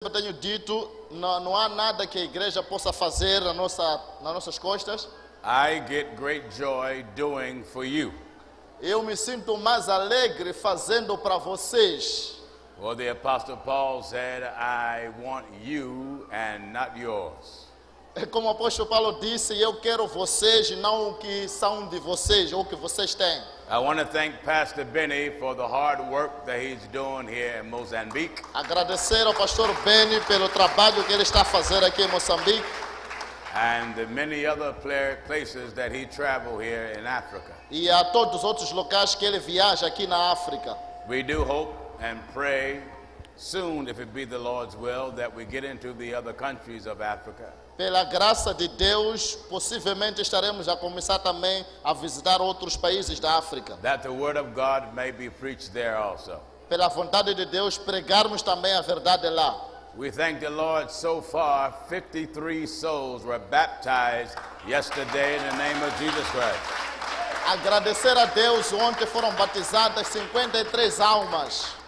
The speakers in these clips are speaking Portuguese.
Eu tenho dito, não há nada que a igreja possa fazer nas nossas costas. I get great joy doing for you. Eu me sinto mais alegre fazendo para vocês. Well, the Apostle Paul said, I want you and not yours. Como o apóstolo Paulo disse, eu quero vocês e não o que são de vocês ou o que vocês têm. I want to thank Pastor Benny for the hard work that he's doing here in Mozambique. Agradecer ao pastor Benny pelo trabalho que ele está a fazer aqui em Moçambique. And the many other places that he traveled here in Africa. E a todos os outros locais que ele viaja aqui na África. We do hope and pray soon, if it be the Lord's will, that we get into the other countries of Africa. Pela graça de Deus, possivelmente estaremos a começar também a visitar outros países da África. That the word of God may be preached there also. Pela vontade de Deus, pregarmos também a verdade lá. We thank the Lord so far, 53 souls were baptized yesterday in the name of Jesus Christ. Agradecer a Deus, ontem foram batizadas 53 almas.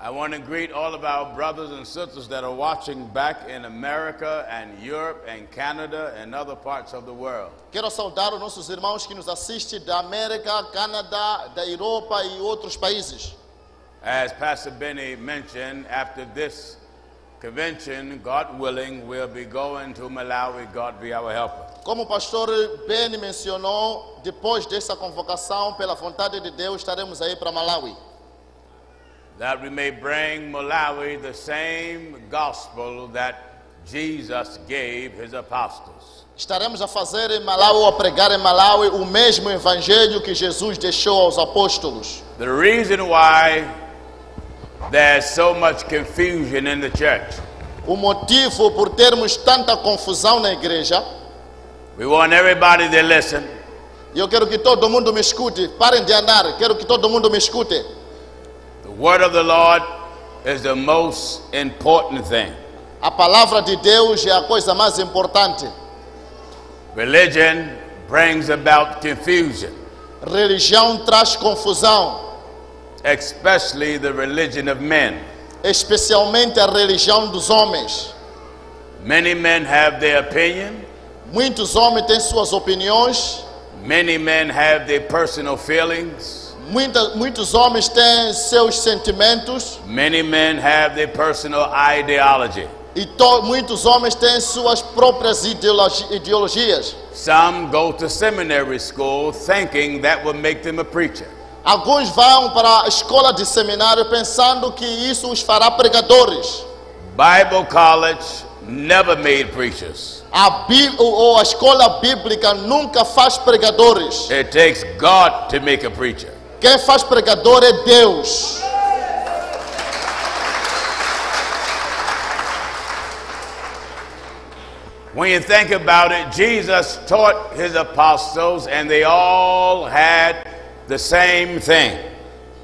I want to greet all of our brothers and sisters that are watching back in America and Europe and Canada and other parts of the world. Quero saudar os nossos irmãos que nos assistem da América, Canadá, da Europa e outros países. As Pastor Benny mentioned, after this convention, God willing, we'll be going to Malawi. God be our helper. Como o pastor Benny mencionou, depois dessa convocação, pela vontade de Deus, estaremos aí para Malawi. That we may bring Malawi the same gospel that Jesus gave his apostles. Estaremos a fazer em Malawi ou a pregar em Malawi o mesmo evangelho que Jesus deixou aos apóstolos. The reason why there's so much confusion in the church. O motivo por termos tanta confusão na igreja. We want everybody to listen. E eu quero que todo mundo me escute. Parem de andar. Quero que todo mundo me escute. The word of the Lord is the most important thing. A palavra de Deus é a coisa mais importante. Religion brings about confusion. Religião traz confusão. Especially the religion of men. Especialmente a religião dos homens. Many men have their opinion. Muitos homens têm suas opiniões. Many men have their personal feelings. Muitos homens têm seus sentimentos. Many men have their personal ideology. E muitos homens têm suas próprias ideologias. Some go to seminary school thinking that will make them a preacher. Alguns vão para a escola de seminário pensando que isso os fará pregadores. Bible college never made preachers. A escola bíblica nunca faz pregadores. It takes God to make a preacher. Quem faz pregador é Deus. When you think about it, Jesus taught his apostles and they all had the same thing.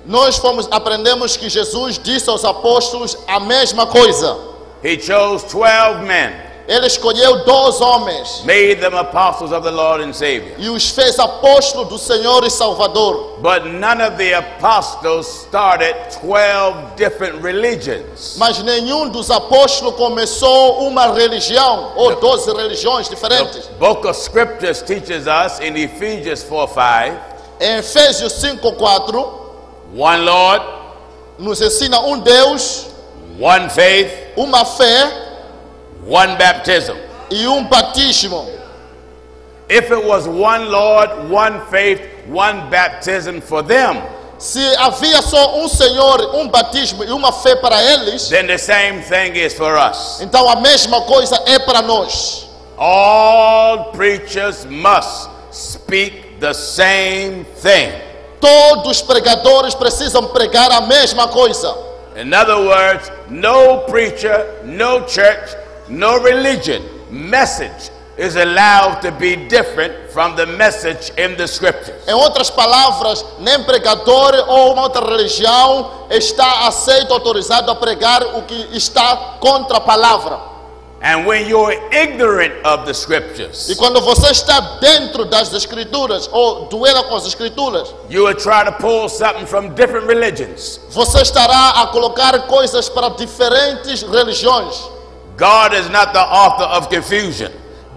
Nós aprendemos que Jesus disse aos apóstolos a mesma coisa. He chose 12 men. Ele escolheu 12 homens. Made them apostles of the Lord and Savior. E os fez apóstolos do Senhor e Salvador. But none of the apostles started 12 different religions. Mas nenhum dos apóstolos começou uma religião ou 12 religiões diferentes. The book of Scriptures teaches us in Ephesians 4:5. Em Efésios 5:4, one Lord, nos ensina Deus, one faith, uma fé, one baptism. E batismo. If it was one Lord, one faith, one baptism for them, se havia só Senhor, batismo e uma fé para eles, then the same thing is for us. Então a mesma coisa é para nós. All preachers must speak the same thing. Todos os pregadores precisam pregar a mesma coisa. In other words, no preacher, no church, no religion message is allowed to be different from the message in the scriptures. Em outras palavras, nem pregador ou uma outra religião está aceito, autorizado a pregar o que está contra a palavra. And when you're ignorant of the scriptures, E quando você está dentro das escrituras ou duela com as escrituras, you will try to pull something from different religions. você estará a colocar coisas para diferentes religiões. God is not the author of confusion,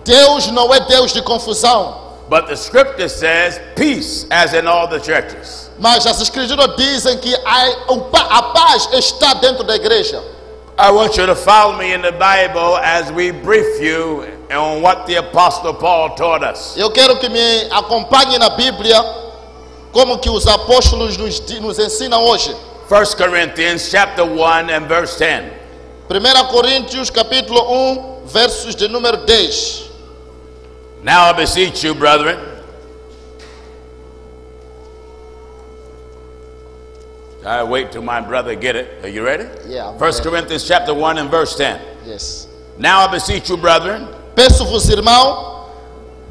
Deus não é Deus de confusão, but the scripture says peace, as in all the churches. mas as escrituras dizem que a paz está dentro da igreja. I want you to follow me in the Bible as we brief you on what the Apostle Paul taught us. Eu quero que me acompanhe na Bíblia como que os apóstolos nos ensinam hoje. 1 Corinthians chapter 1 and verse 10. 1 Coríntios capítulo 1, versos de número 10. Now I beseech you, brethren, I wait till my brother get it. Are you ready? Yeah, I'm 1 ready. Corinthians chapter 1 and verse 10. Yes. Now I beseech you, brethren, Peço-vos, irmão,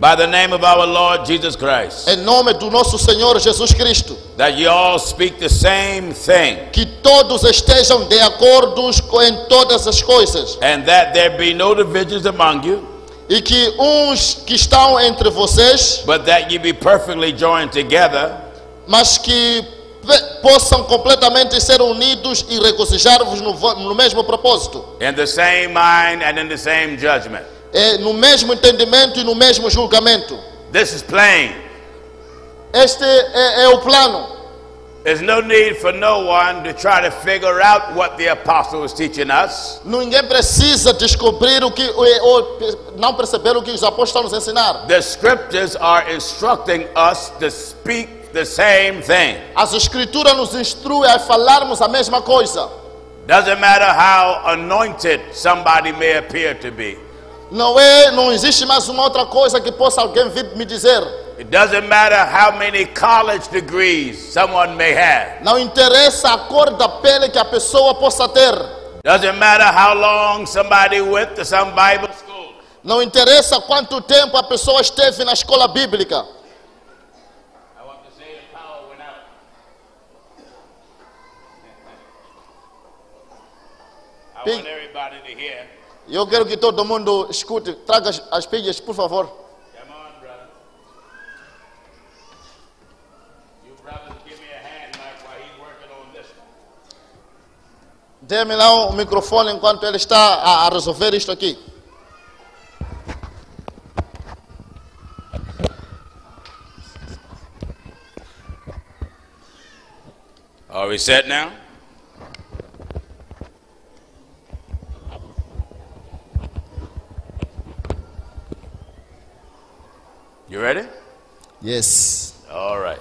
by the name of our Lord Jesus Christ, em nome do nosso Senhor Jesus Cristo, that ye all speak the same thing, que todos estejam de acordo em todas as coisas, and that there be no divisions among you, e que uns que estão entre vocês, but that ye be perfectly joined together mas que possam completamente ser unidos e regozijar-vos no mesmo propósito, in the same mind and in the same judgment. no mesmo entendimento e no mesmo julgamento. This is plain. Este é o plano. There's no need for no one to try to figure out what the apostle is teaching us. Ninguém precisa descobrir ou não perceber o que os apóstolos estão nos ensinar. The scriptures are instructing us to speak the same thing. As escrituras nos instruem a falarmos a mesma coisa. Doesn't matter how anointed somebody may appear to be. Não existe mais uma outra coisa que possa alguém vir me dizer. It doesn't matter how many college degrees someone may have. Não interessa a cor da pele que a pessoa possa ter. Doesn't matter how long somebody went to some Bible school. Não interessa quanto tempo a pessoa esteve na escola bíblica. I want to say the power went out. I want everybody to hear. Eu quero que todo mundo escute. Traga as pilhas, por favor. Come on, brother. You brothers give me a hand, Mike, while he's working on this one. Dê-me lá o microfone enquanto ele está a resolver isto aqui. Are we set now? You ready? Yes. All right.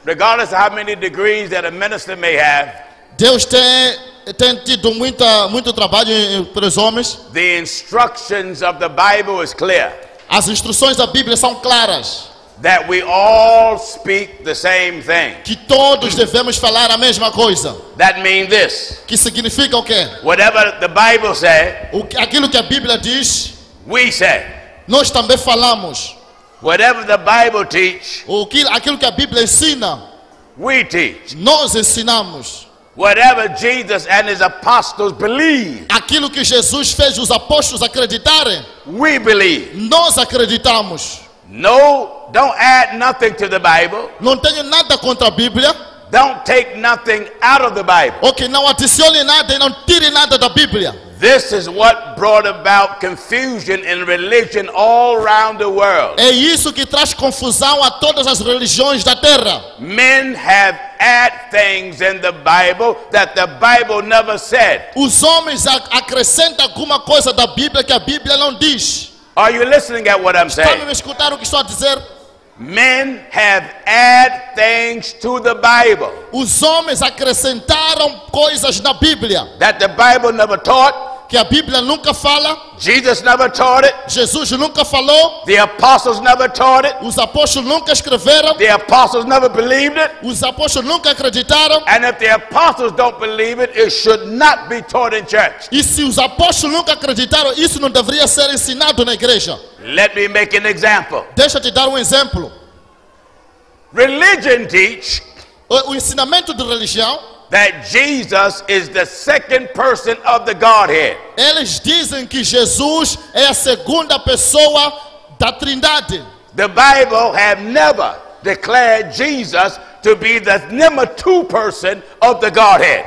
Regardless of how many degrees that a minister may have, Deus tem tido muito trabalho para os homens. the instructions of the Bible is clear As instruções da Bíblia são claras. that we all speak the same thing. Que todos devemos falar a mesma coisa. That means this: Que significa o quê? whatever the Bible says, Aquilo que a Bíblia diz, we say. nós também falamos. Whatever the Bible teach, Aquilo que a Bíblia ensina, we teach. nós ensinamos. Whatever Jesus and his apostles believe, Aquilo que Jesus fez os apóstolos acreditarem, we believe. nós acreditamos. No, don't add nothing to the Bible. Não tenho nada contra a Bíblia. Don't take nothing out of the Bible. Ou que não adicione nada e não tire nada da Bíblia. This is what brought about confusion in religion all around the world. É isso que traz confusão a todas as religiões da terra. Men have added things in the Bible that the Bible never said. Os homens acrescentam alguma coisa da Bíblia que a Bíblia não diz. Are you listening at what I'm Estão saying? me escutar o que estou a dizer? Men have added things to the Bible Os homens acrescentaram coisas na Bíblia that the Bible never taught. que a Bíblia nunca fala, Jesus never taught it. Jesus nunca falou, The apostles never taught it. os apóstolos nunca escreveram, The apostles never believed it. os apóstolos nunca acreditaram. And if the apostles don't believe it, it should not be taught in church. E se os apóstolos nunca acreditaram, isso não deveria ser ensinado na igreja. Let me make an example. Deixa eu te dar um exemplo. Religion teach O ensinamento de religião that Jesus is the second person of the Godhead. Eles dizem que Jesus é a segunda pessoa da Trindade. The Bible have never declared Jesus to be the number 2 person of the Godhead.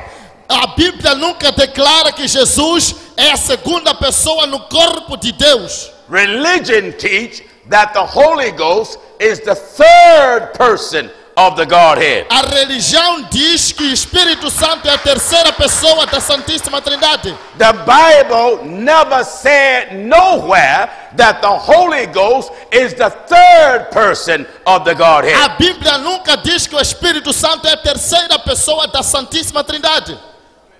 A Bíblia nunca declara que Jesus é a segunda pessoa no corpo de Deus. Religion teach that the Holy Ghost is the 3rd person of the Godhead. A religião diz que o Espírito Santo é a terceira pessoa da Santíssima Trindade. The Bible never said nowhere that the Holy Ghost is the 3rd person of the Godhead. A Bíblia nunca diz que o Espírito Santo é a terceira pessoa da Santíssima Trindade.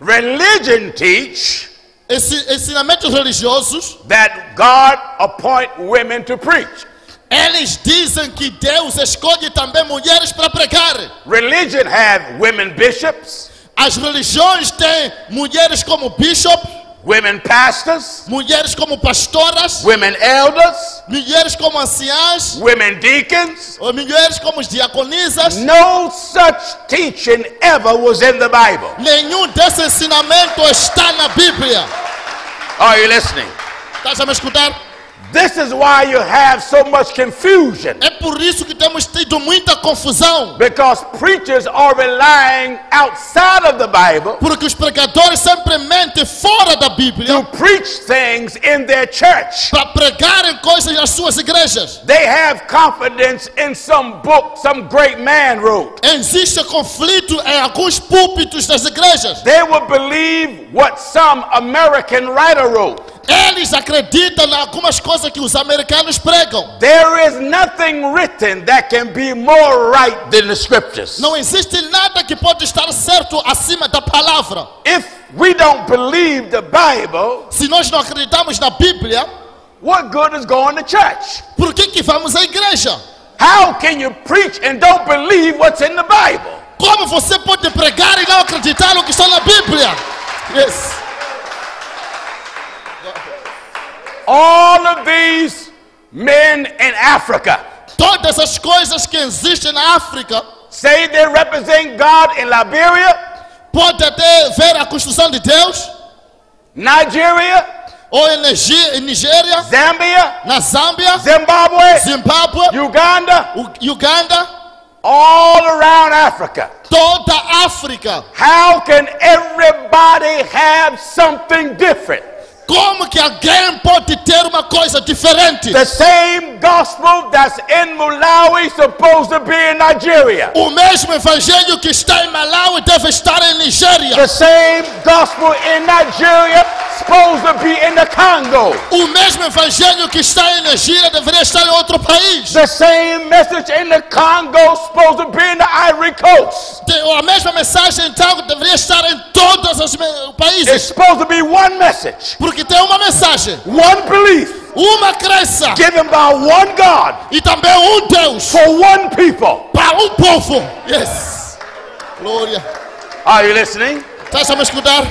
Religion teach Ensinamentos religiosos, that God appoint women to preach. eles dizem que Deus escolhe também mulheres para pregar. Religion have women bishops, As religiões têm mulheres como bishop, women pastors, mulheres como pastoras, women elders, mulheres como anciãs, women deacons. ou mulheres como diaconisas. No such teaching ever was in the Bible. Nenhum desse ensinamento está na Bíblia. Are you listening? Estás a me escutar? This is why you have so much confusion. É por isso que temos tido muita confusão. Because preachers are relying outside of the Bible Porque os pregadores sempre mentem fora da Bíblia to preach things in their church. para pregarem coisas nas suas igrejas. They have confidence in some book some great man wrote. Existe conflito em alguns púlpitos das igrejas. They will believe what some American writer wrote. Eles acreditam em algumas coisas que os americanos pregam. There is nothing written that can be more right than the scriptures. Não existe nada que pode estar certo acima da palavra. If we don't believe the Bible, Se nós não acreditamos na Bíblia, what good is going to church? por que vamos à igreja? How can you preach and don't believe what's in the Bible? Como você pode pregar e não acreditar no que está na Bíblia? Yes. All of these men in Africa Todas as coisas que existem na África, say they represent God in Liberia, pode até ver a construção de Deus, Nigeria, ou em Nigéria, Zambia, na Zâmbia, Zimbabwe, Zimbábue, Uganda, Uganda, all around Africa. toda a África. How can everybody have something different? Como que alguém pode ter uma coisa diferente? The same gospel that's in Malawi supposed to be in Nigeria. O mesmo evangelho que está em Malawi deve estar em Nigéria. The same gospel in Nigeria supposed to be in the Congo. O mesmo evangelho que está em Nigéria deveria estar em outro país. The same message in the Congo supposed to be in the Ivory Coast. A mesma mensagem então deveria estar em todos os It's países. supposed to be one message, Porque tem uma mensagem, one belief, uma crença given by one God e também Deus for one people. para povo. Yes. Glória. Are you listening? Estás a me escutar?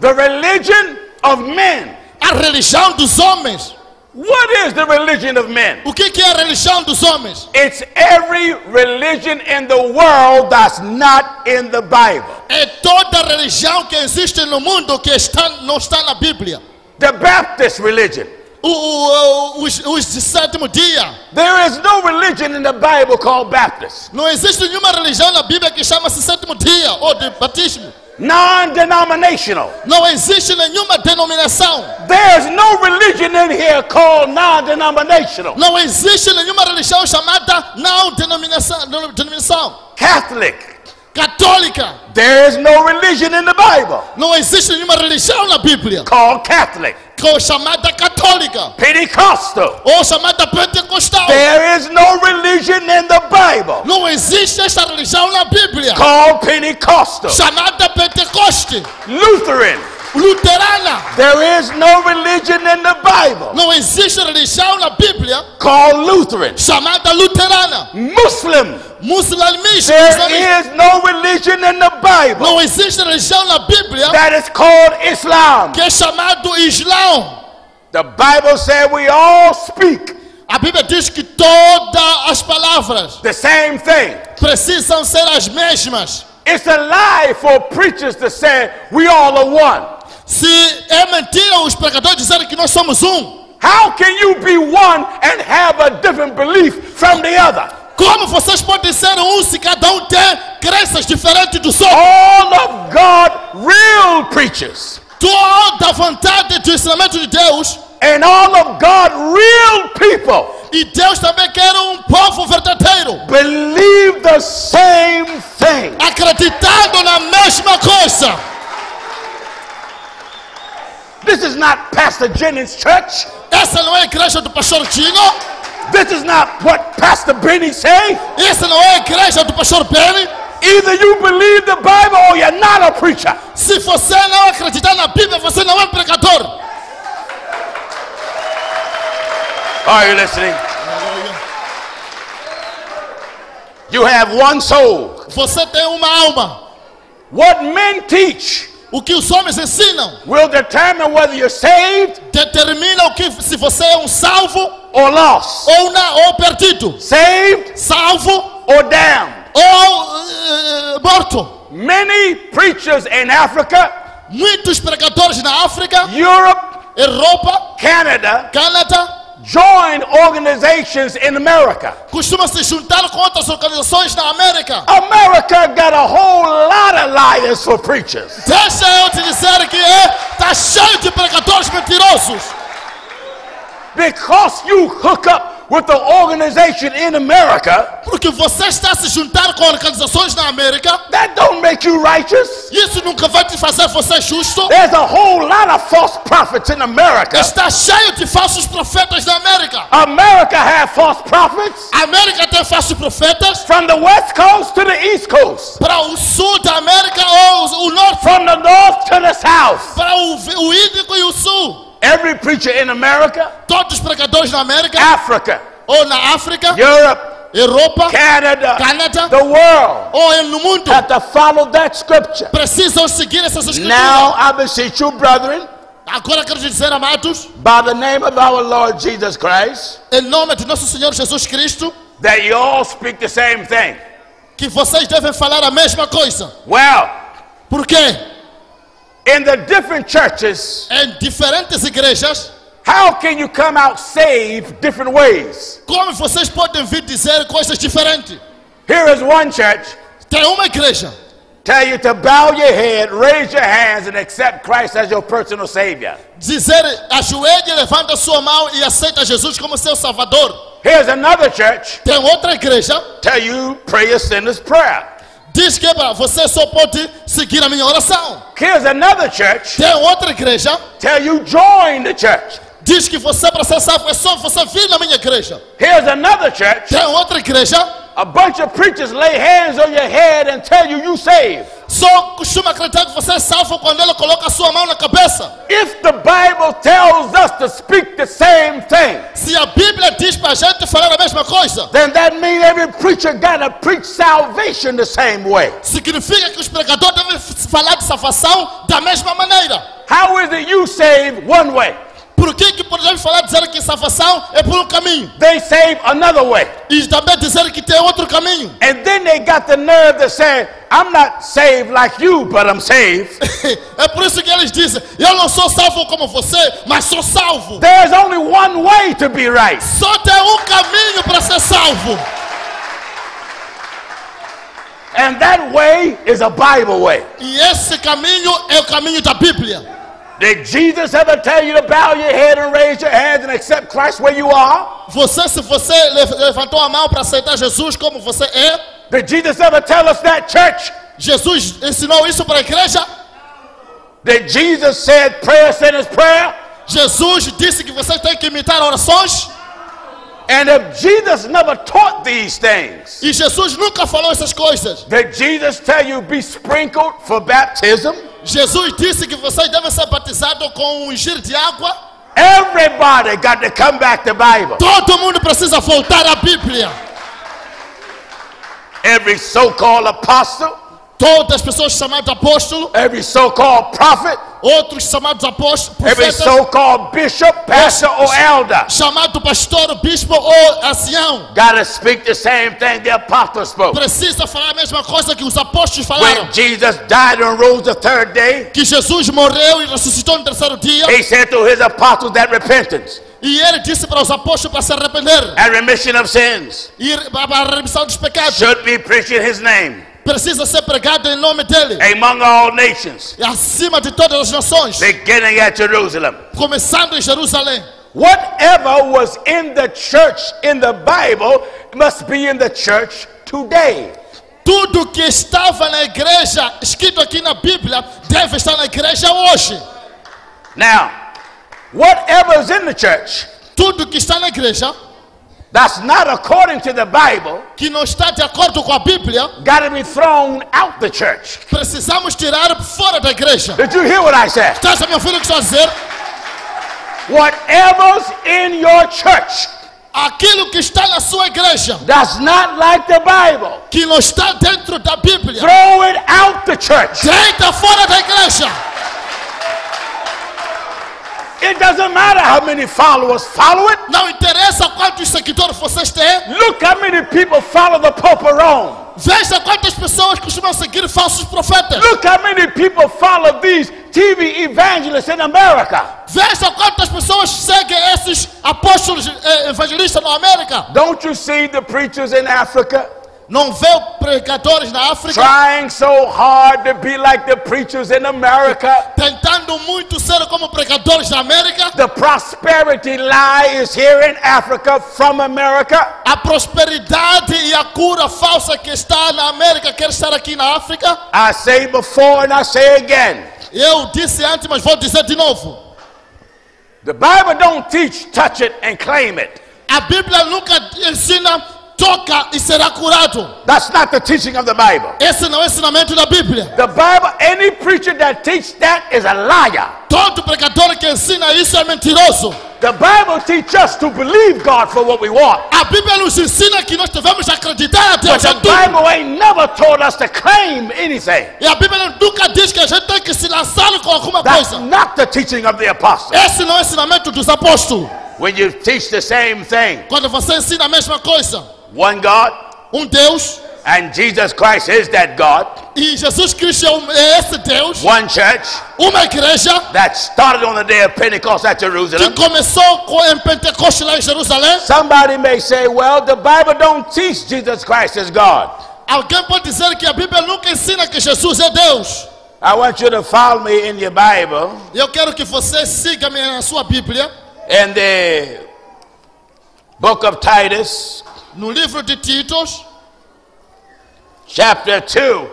The religion of men. A religião dos homens. What is the religion of men? O que é a religião dos homens? It's every religion in the world that's not in the Bible. É toda religião que existe no mundo que não está na Bíblia. The Baptist religion. Os de sétimo dia. There is no religion in the Bible called Baptist. Não existe nenhuma religião na Bíblia que chama-se sétimo dia ou de batismo. Non-denominational. Não existe nenhuma denominação. There's no religion in here called non-denominational. Não existe nenhuma religião chamada não denominação. Catholic. Católica. There is no religion in the Bible Não existe nenhuma religião na Bíblia called Catholic. chamada católica Pentecostal. ou chamada pentecostal. There is no religion in the Bible Não existe esta religião na Bíblia called Pentecostal. chamada Pentecoste. Lutheran. Luterana. There is no religion in the Bible Não existe religião na Bíblia called Lutheran. chamada luterana. Muslim. Muçulmanismo. There is no religion in the Bible Não existe religião na Bíblia that is called Islam. que é chamado Islão. The Bible said we all speak A Bíblia diz que todas as palavras the same thing. precisam ser as mesmas. It's a lie for preachers to say we all are one. Se é mentira os pregadores dizerem que nós somos um, How can you be one and have a different belief from the other? como vocês podem ser um se cada um tem crenças diferentes dos outros? All of God real preachers Toda a vontade do ensinamento de Deus, and all of God real people e Deus também quer um povo verdadeiro, believe the same thing. acreditando na mesma coisa. This is not Pastor Jennings' church. Essa não é a igreja do pastor Gino, This is not what Pastor Benny say. essa não é a igreja do pastor Benny. Either you believe the Bible or you're not a preacher. Se você não acreditar na Bíblia, você não é pregador. Are you listening? You have one soul. Você tem uma alma. What men teach O que os homens ensinam will determine whether you're saved determina o que se você é um salvo or lost, ou perdido, saved salvo or damned. ou morto. Many preachers in Africa, Muitos pregadores na África, Europe, Europa, Canada Canadá join organizations in America. costumam se juntar com outras organizações na América. America got a whole lot of liars for preachers. Deixa eu te dizer que está cheio de pregadores mentirosos. Because you hook up with the organization in America, Porque você está se juntar com organizações na América, that don't make you righteous. isso nunca vai te fazer você justo. There's a whole lot of false prophets in America. Está cheio de falsos profetas na América. America have false prophets A América tem falsos profetas from the West Coast to the East Coast, para o sul da América ou o norte, from the North to the South. para o Índico e o sul. Every preacher in America, Todos os pregadores na América Africa, ou na África, Europe, Europa, Canada, Canadá the world ou no mundo have to follow that scripture. precisam seguir essas escrituras. Now I beseech you, brethren, Agora quero dizer, amados, by the name of our Lord Jesus Christ, em nome de nosso Senhor Jesus Cristo, that you all speak the same thing. que vocês devem falar a mesma coisa. Well, Por quê? in the different churches, Em diferentes igrejas, how can you come out saved different ways? como vocês podem vir dizer coisas diferentes? Here is one church Tem uma igreja tell you to bow your head, raise your hands, and accept Christ as your personal Savior. dizer ajoelhe, levanta sua mão e aceita Jesus como seu Salvador. Here's another church Tem outra igreja tell you pray a sinner's prayer. diz que você só pode seguir a minha oração. Here's another church Tem outra igreja tell you join the church. diz que você para ser salvo é só você vir na minha igreja. Here's another church. Tem outra igreja A bunch of preachers lay hands on your head and tell you you saved. só costuma acreditar que você é salvo quando ele coloca a sua mão na cabeça. If the Bible tells us to speak the same thing, Se a Bíblia diz para a gente falar a mesma coisa, then that means every preacher got to preach salvation the same way. significa que os pregadores devem falar de salvação da mesma maneira. How is it you saved one way? Por que podemos falar dizer que salvação é por um caminho They save another way. e também dizer que tem outro caminho? And then they got the nerve to say, I'm not saved like you, but I'm saved. É por isso que eles dizem: eu não sou salvo como você, mas sou salvo. There's only one way to be right. Só tem um caminho para ser salvo. And that way is a Bible way. E esse caminho é o caminho da Bíblia. Did Jesus ever tell you to bow your head and raise your hands and accept Christ where you are? Se você levantou a mão para aceitar Jesus como você é, Did Jesus ever tell us that, church? Jesus ensinou isso para a igreja? That Jesus said prayer sinner's prayer? Jesus disse que você tem que imitar orações? And if Jesus never taught these things, E Jesus nunca falou essas coisas. did Jesus tell you be sprinkled for baptism? Jesus disse que vocês devem ser batizados com um ungir de água. Everybody got to come back to Bible. Todo mundo precisa voltar à Bíblia. Every so-called apostle, Todas as pessoas chamadas apóstolo, every so-called prophet, Outros chamados apóstolos, Every profetas, so-called bishop, pastor, or elder chamado pastor, bispo ou ancião, got to speak the same thing the apostles spoke. precisa falar a mesma coisa que os apóstolos falaram. When Jesus died and rose the third day, Que Jesus morreu e ressuscitou no terceiro dia. he said to his apostles that repentance E ele disse para os apóstolos para se arrepender and remission of sins e para a remissão dos pecados. should be preached in his name Precisa ser pregado em nome dele. among all nations, E acima de todas as nações. beginning at Jerusalem. Começando em Jerusalém. Whatever was in the church in the Bible must be in the church today. Tudo que estava na igreja, escrito aqui na Bíblia, deve estar na igreja hoje. Now, whatever is in the church Tudo que está na igreja, that's not according to the Bible que não está de acordo com a Bíblia, got to be thrown out the church. precisamos tirar fora da igreja. Did you hear what I said? Estás a meu filho que está a dizer? Whatever's in your church Aquilo que está na sua igreja, that's not like the Bible, que não está dentro da Bíblia, throw it out the church. deita fora da igreja. It doesn't matter how many followers follow it. Não interessa quantos seguidores vocês têm. Look how many people follow the Pope of Rome. Veja quantas pessoas costumam seguir falsos profetas. Look how many people follow these TV evangelists in America. Veja quantas pessoas seguem esses apóstolos evangelistas na América. Don't you see the preachers in Africa Não vê pregadores na África trying so hard to be like the preachers in America? tentando muito ser como pregadores da América? The prosperity lie is here in Africa from America. A prosperidade e a cura falsa que está na América quer estar aqui na África? I say before and I say again. Eu disse antes, mas vou dizer de novo. The Bible don't teach touch it and claim it. A Bíblia nunca ensina toca e será curado. That's not the teaching of the Bible. Esse não é o ensinamento da Bíblia. The Bible, any preacher that teaches that is a liar. Todo pregador que ensina isso é mentiroso. The Bible teaches us to believe God for what we want. A Bíblia nos ensina que nós devemos acreditar a But Deus the em tudo. Bible ain't never told us to claim anything. E a Bíblia nunca diz que a gente tem que se lançar com alguma That's coisa. not the teaching of the apostle. Esse não é o ensinamento dos apóstolos. When you teach the same thing, Quando você ensina a mesma coisa, one God, Deus, and Jesus Christ is that God, e Jesus Cristo é esse Deus, one church uma igreja that started on the day of Pentecost at que Jerusalem. começou em Pentecostes lá em Jerusalém. Somebody may say, well, the Bible don't teach Jesus Christ is God. Alguém pode dizer que a Bíblia nunca ensina que Jesus é Deus. I want you to follow me in your Bible Eu quero que você siga-me na sua Bíblia, in the book of Titus, no livro de Titos, chapter 2,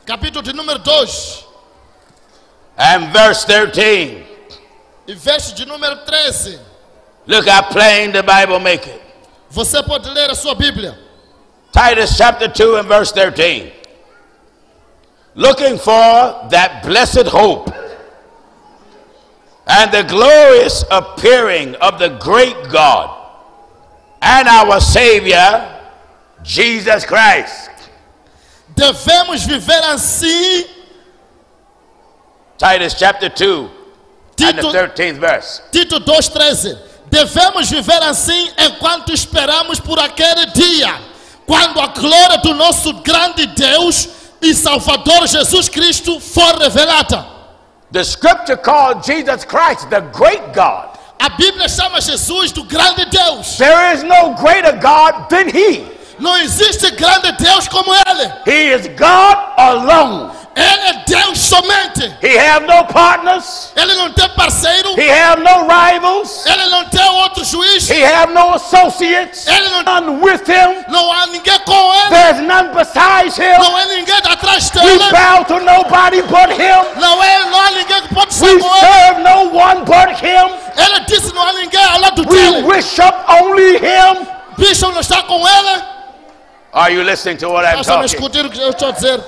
capítulo de número 2, and verse 13. e verso de número 13. Look how plain the Bible make it. Você pode ler a sua Bíblia. Titus chapter 2 and verse 13. Looking for that blessed hope and the glorious appearing of the great God and our Savior, Jesus Christ. Devemos viver assim. Titus chapter 2 and the Tito, 13th verse. Tito 2,13. Devemos viver assim enquanto esperamos por aquele dia, quando a glória do nosso grande Deus e Salvador Jesus Cristo for revelada. The scripture called Jesus Christ the great God. A Bíblia chama Jesus do grande Deus. There is no greater God than He. Não existe grande Deus como Ele. He is God alone. Ele é Deus somente. He have no partners. Ele não tem parceiro. He have no rivals. Ele não tem outro juiz. He have no associates. Ele não, None with him. não há ninguém com Ele. There's none besides him. Não há ninguém atrás We dele. bow to nobody but him. Não há ninguém que pode ser We com Ele. serve no one but him. Ele disse não há ninguém ao lado We dele. worship only him. Bicho não está com Ele. Are you listening to what I'm Nós estamos talking? escutando o que eu estou a dizer.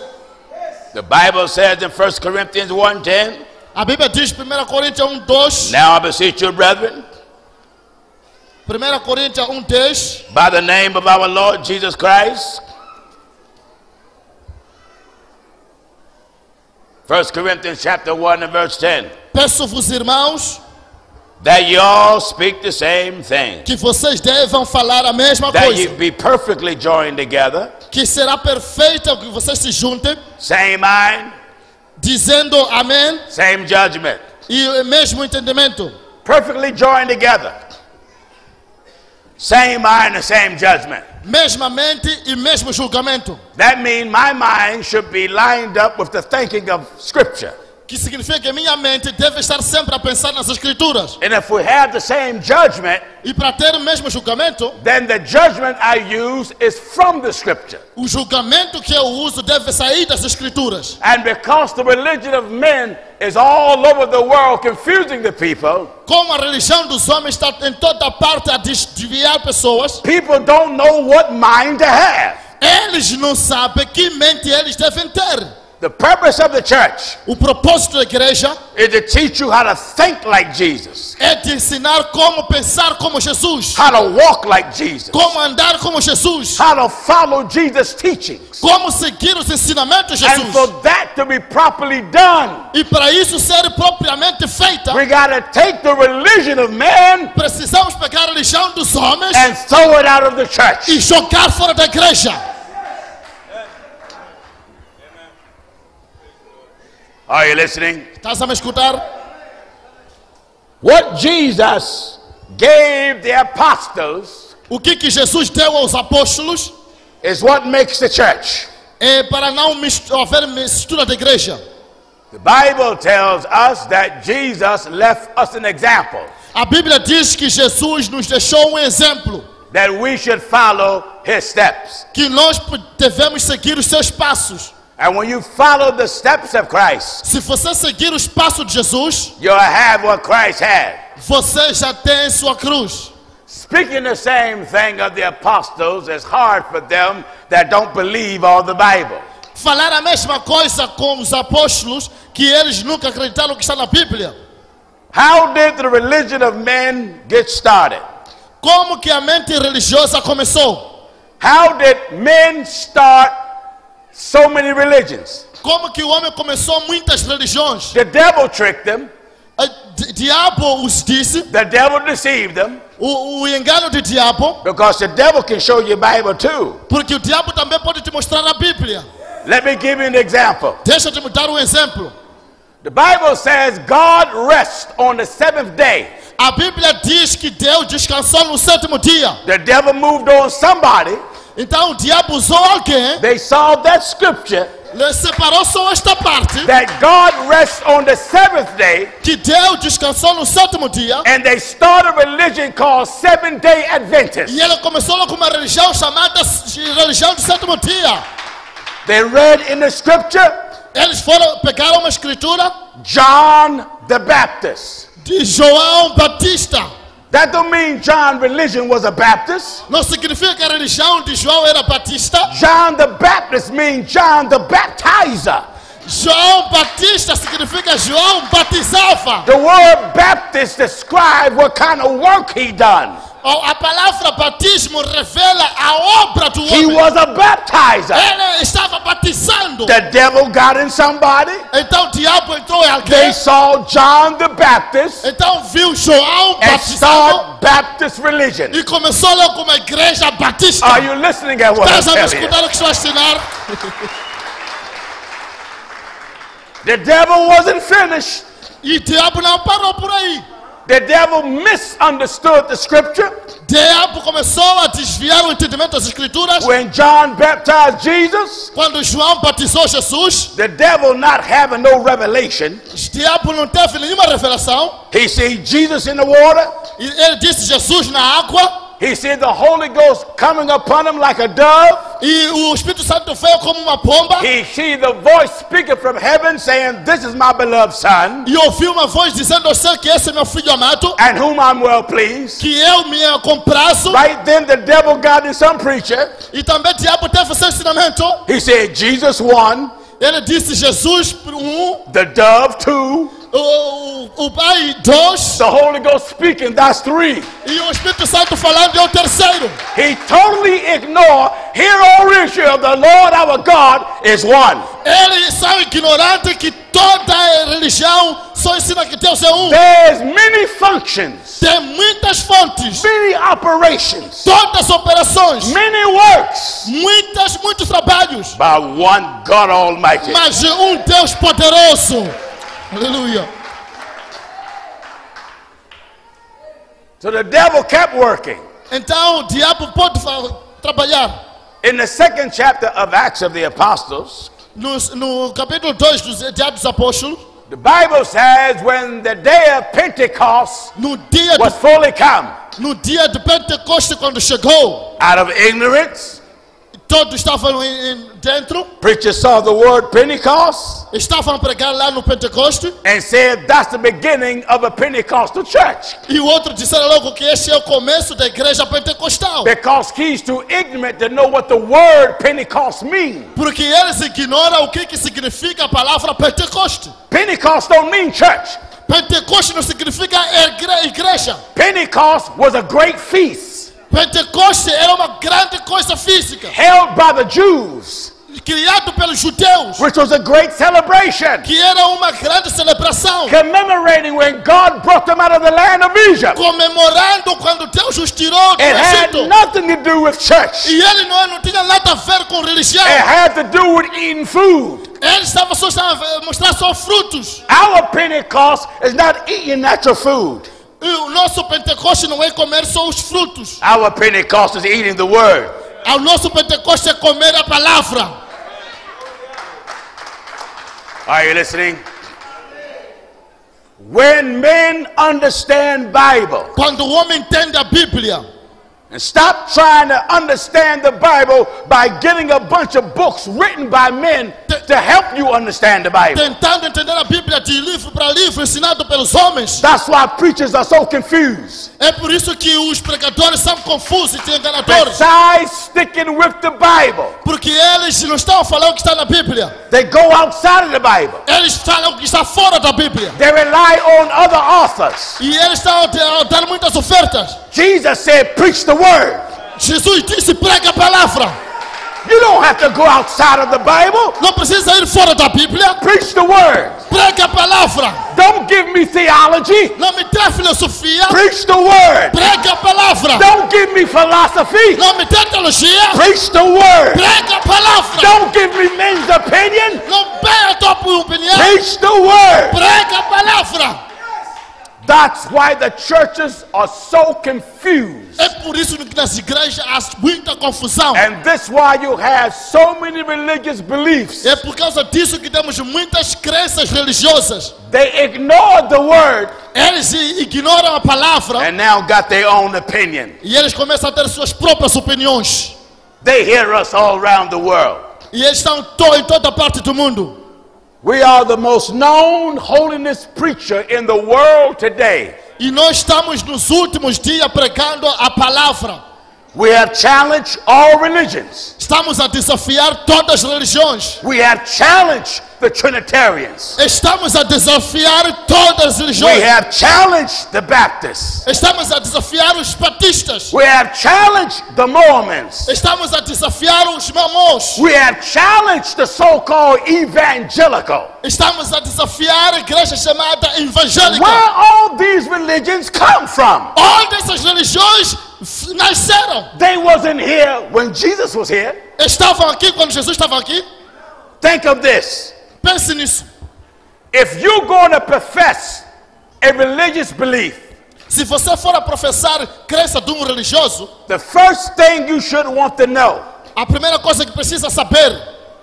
The Bible says in 1 Corinthians 1:10, A Bíblia diz 1 Coríntios 1:2. now I beseech you, brethren, 1 Coríntios 1:10. by the name of our Lord Jesus Christ, 1 Corinthians chapter 1 and verse 10. Peço-vos, irmãos, That you all speak the same thing. que vocês devam falar a mesma That you coisa. be perfectly joined together. Que será perfeita que vocês se juntem, Same mind, dizendo amém same judgment. e o mesmo entendimento. Perfectly joined together. Same mind and same judgment. Mesma mente e mesmo julgamento. That means my mind should be lined up with the thinking of Scripture. Que significa que minha mente deve estar sempre a pensar nas Escrituras. And if we have the same judgment, E para ter o mesmo julgamento, then the judgment I use is from the Scripture. o julgamento que eu uso deve sair das Escrituras. And because the religion of men is all over the world confusing the people, Como a religião dos homens está em toda parte a desviar pessoas, people don't know what mind to have. eles não sabem que mente eles devem ter. The purpose of the church O propósito da igreja is to teach you how to think like Jesus, é te ensinar como pensar como Jesus, how to walk like Jesus, como andar como Jesus, how to follow Jesus' teachings. como seguir os ensinamentos de And for Jesus. that to be properly done, E para isso ser propriamente feita, we got to take the religion of man precisamos pegar a religião dos homens and throw it out of the e church. jogar fora da igreja. Are you listening? Estás a me escutar? What Jesus gave the apostles O que Jesus deu aos apóstolos is what makes the church. é para não haver mistura da igreja. The Bible tells us that Jesus left us an example A Bíblia diz que Jesus nos deixou um exemplo, that we should follow his steps. que nós devemos seguir os seus passos. And when you follow the steps of Christ, Se você seguir os passos de Jesus, you'll have what Christ had. você já tem sua cruz. Speaking the same thing of the apostles is hard for them that don't believe all the Bible. Falar a mesma coisa com os apóstolos que eles nunca acreditaram que está na Bíblia. How did the religion of men get started? Como que a mente religiosa começou? How did men start so many religions? Como que o homem começou muitas religiões? The devil tricked them. O diabo os disse, The devil deceived them o engano do diabo, because the devil can show you Bible too. porque o diabo também pode te mostrar a Bíblia. Let me give you an example. Deixa eu te dar um exemplo. The Bible says God rests on the seventh day. A Bíblia diz que Deus descansou no sétimo dia. The devil moved on somebody. Então o diabo usou alguém, They saw that scripture ele separou só esta parte, that God rests on the seventh day, que Deus descansou no sétimo dia, and they started a religion called Seventh-day Adventist. e ele começou com uma religião chamada religião do sétimo dia. They read in the scripture Eles pegaram uma escritura John the Baptist. de João Batista. That don't mean John's religion was a Baptist. Não significa que a religião de João era batista. John the Baptist means John the Baptizer. João Batista significa João batizava. The word Baptist describes what kind of work he done. A palavra batismo revela a obra do He homem. was a baptizer. Ele estava batizando. The devil got in somebody. Então o diabo entrou em alguém. They saw John the Baptist Então viu João and batizado start Baptist religion. e começou logo uma igreja batista. Are you listening at what I'm Estás a me telling you? escutar o que estou a ensinar? The devil wasn't finished. E o diabo não parou por aí. The devil misunderstood the scripture. O diabo começou a desviar o entendimento das escrituras. When John baptized Jesus, Quando João batizou Jesus, the devil not having no revelation, o diabo não teve nenhuma revelação. he see Jesus in the water. E ele disse Jesus na água. He see the Holy Ghost coming upon him like a dove. E o Espírito Santo veio como uma pomba. He see the voice speaking from heaven saying, "This is my beloved son, E ouviu uma voz dizendo ao céu que esse é meu filho amado, and whom I'm well pleased." que eu me comprazo. Right then the devil got in some preacher. E também o diabo teve seu ensinamento. He said, Jesus 1, Ele disse Jesus 1, the dove 2, O Pai, 2. The Holy Ghost speaking, that's 3. E o Espírito Santo falando é o terceiro. He totally ignored, hear, O Israel, the Lord our God is one. Eles são ignorantes que toda religião só ensina que Deus é um. There's many functions, Tem muitas fontes, many operations, todas operações, many works, muitos trabalhos, by one God Almighty. mas de um Deus poderoso. Aleluia. So the devil kept working. Então o diabo pode trabalhar. In the 2nd chapter of Acts of the Apostles, No capítulo 2 dos Atos dos Apóstolos, the Bible says when the day of Pentecost no dia was fully come, de Pentecoste, quando chegou, out of ignorance, todos estavam dentro, preachers saw the word Pentecost estavam a pregar lá no Pentecoste, and said that's the beginning of a Pentecostal church. e o outro disseram logo que este é o começo da igreja pentecostal. Because he's too ignorant to know what the word Pentecost means. Porque eles ignoram o que significa a palavra Pentecoste. Pentecost don't mean church. Pentecoste não significa igreja. Pentecost was a great feast Pentecoste era uma grande coisa física, held by the Jews, criado pelos judeus, which was a great celebration, que era uma grande celebração, commemorating when God brought them out of the land of Egypt. comemorando quando Deus os tirou do It had Egito. nothing to do with church. E ele não tinha nada a ver com religião. It had to do with eating food. Ele estava só a mostrar só frutos. Our Pentecost is not eating natural food. E o nosso Pentecoste não é comer só os frutos. Our Pentecost is eating the word. O nosso Pentecoste é comer a palavra. Are you listening? When men understand Bible Quando o homem entende a Bíblia and stop trying to understand the Bible by getting a bunch of books written by men to help you understand the Bible. tentando entender a Bíblia de livro para livro, ensinado pelos homens. That's why preachers are so confused. É por isso que os pregadores são confusos e enganadores. Besides sticking with the Bible, Porque eles não estão falando o que está na Bíblia. they go outside of the Bible. Eles falam o que está fora da Bíblia. They rely on other authors. E eles estão dando muitas ofertas. Jesus said, preach the word. Jesus disse, prega a palavra. You don't have to go outside of the Bible. Não precisa ir fora da Bíblia. Preach the word. Prega a palavra. Don't give me theology. Não me dê filosofia. Preach the word. Prega a palavra. Don't give me philosophy. Não me dê teologia. Preach the word. Prega a palavra. Don't give me men's opinion. Não pega a tua opinião. Preach the word. Prega a palavra. That's why the churches are so confused. É por isso que nas igrejas há muita confusão. And this why you have so many religious beliefs. É por causa disso que temos muitas crenças religiosas. They ignore the word Eles ignoram a palavra and now got their own opinion. e eles começam a ter suas próprias opiniões. They hear us all around the world. E eles estão em toda parte do mundo. We are the most known holiness preacher in the world today. E nós estamos nos últimos dias pregando a palavra. We have challenged all religions. Estamos a desafiar todas as religiões. We have challenged the Trinitarians. Estamos a desafiar todas as We religiões. have challenged the Baptists. Estamos a desafiar os batistas. We have challenged the Mormons. Estamos a desafiar os mamons. We have challenged the so-called evangelical. Estamos a desafiar a igreja chamada evangélica. Where all these religions come from? Onde essas religiões nasceram? They wasn't here when Jesus was here. Estavam aqui quando Jesus estava aqui? Think of this. Pense nisso. If you're going to profess a religious belief, Se você for a professar crença de religioso, the first thing you should want to know a primeira coisa que precisa saber,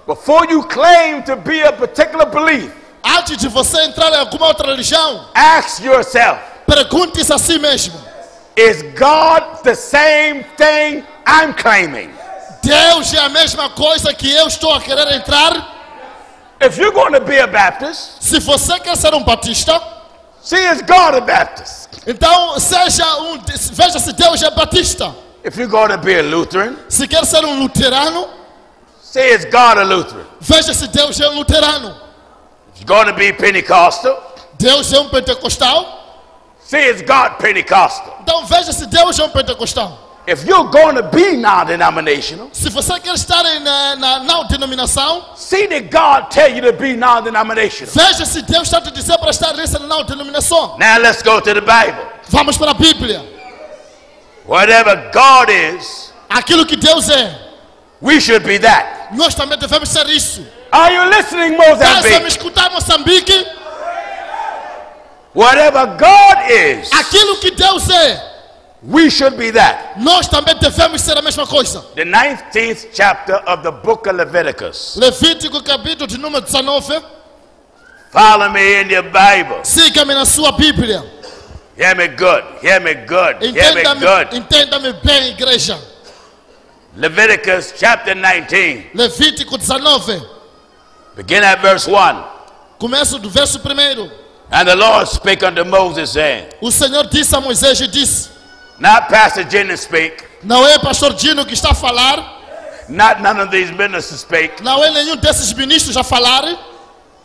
before you claim to be a particular belief, antes de você entrar em alguma outra religião, ask yourself, pergunte-se a si mesmo: is God the same thing I'm claiming? Deus é a mesma coisa que eu estou a querer entrar? If you're going to be a Baptist, Se você quer ser batista, see, is God a Baptist? então veja se Deus é batista. If you're going to be a Lutheran, Se quer ser luterano, see, is God a Lutheran? veja se Deus é luterano. If you're going to be Pentecostal, Deus é pentecostal? See, it's God Pentecostal. Então veja se Deus é pentecostal. If you're going to be non-denominational, Se você quer estar na não denominação, see that God tell you to be non-denominational. veja se Deus está te dizendo para estar nessa não denominação. Now let's go to the Bible. Vamos para a Bíblia. Whatever God is, Aquilo que Deus é, we should be that. nós também devemos ser isso. Are you listening, Estás a me Mozambique? escutar, Moçambique? Whatever God is, Aquilo que Deus é, we should be that. nós também devemos ser a mesma coisa. The 19th chapter of the book of Leviticus. Levítico capítulo de número 19. Follow me in your Bible. Siga-me na sua Bíblia. Hear me good. Hear me good. Hear me good. Entenda-me bem, igreja. Leviticus chapter 19. Levítico 19. Begin at verse 1. Começo do verso 1. And the Lord spake unto Moses, saying, O Senhor disse a Moisés e disse: not Pastor Jenny spake, não é pastor Dino que está a falar, not none of these ministers spake. não é nenhum desses ministros a falar.